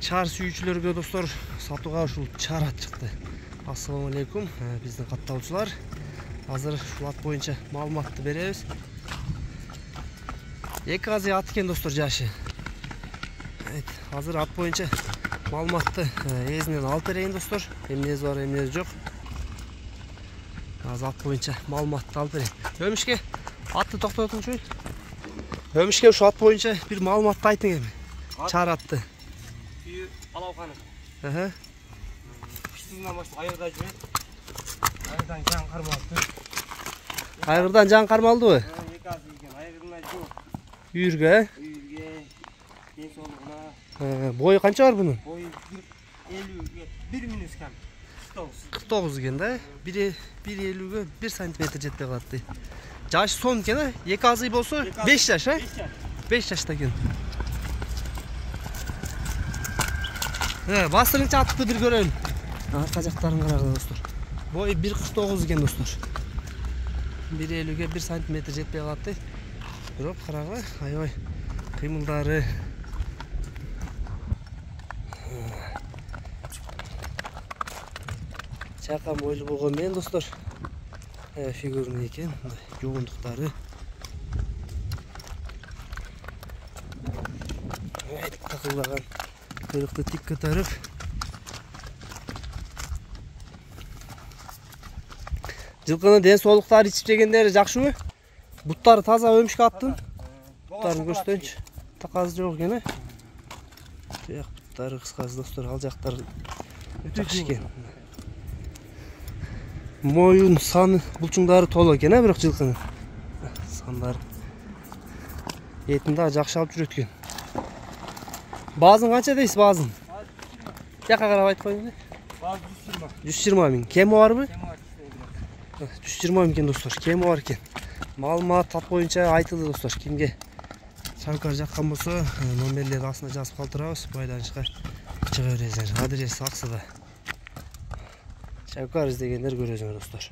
Çar sүйүүчүлөргө достор сатууга ушул чар ат чыкты. Ассаламу алейкум, биздин каттаучулар. Азыр ушул ат боюнча маалыматты беребиз. Эки азый ат экен достор, жашы. Азыр ат боюнча маалыматты эзинен алып берейин достор. Эмнеси бар, эмнеси жок. Азыр ат боюнча маалыматты алып берейин. Өмүшке атты токтотуңчу. Өмүшке ушул ат боюнча бир маалыматты айтың эми. Чар атты. Алавханы. Пиштигинен баштап айырда жүрөт. Айырдан жан кармалды. Айгырдан жан кармалдыбы? Эки азы экен, айгырына жок. Үйүргө, Үйүргө, ден соолугуна. бою канча бар бунун? Бою 50 1 минус кам. 49 экен да. 1.50ге 1 сантиметр жетпей калат дейт. Жашы сон экен, эки азый болсо 5 жаш, 5 жашта экен. Басырынча атты бир көрөйүн. Арка жактарын карагыла достор. Бою 1.49 экен достор. 1.50ге 1 сантиметр жетпей калат дейт. Бирок карагыла, аябай кыймылдары. Чакан бойлуу болгон менен достор. Фигурный экен, жугундуктары. Такылдаган. Кырыкты тик көтөрүп. Жылкынын ден соолуктары ичип-жегендери жакшыбы? Буттары таза өмүшкө аттын. Буттарын көрсөтөйүнчү. Таказы жок экен, Тияк буттары кыскасы достор, ал жактары жакшы экен. Моюн саны булчуңдары толо экен, бирок жылкынын сандары. Этин да жакшы алып жүрөт экен. Базын канча дейсиз, базын? Жака карап айтып коюңуз. Баз 120 миң. Кеми барбы? 120 миң экен достор, кеми бар экен. Маалымат ат боюнча айтылды достор. Кимге чаркар жаккан болсо, номерлерди астына жазып калтырабыз, байланышка чыга бересиңер. Адрес аксыда. Чаркар издегендер көрөсүңөр достор.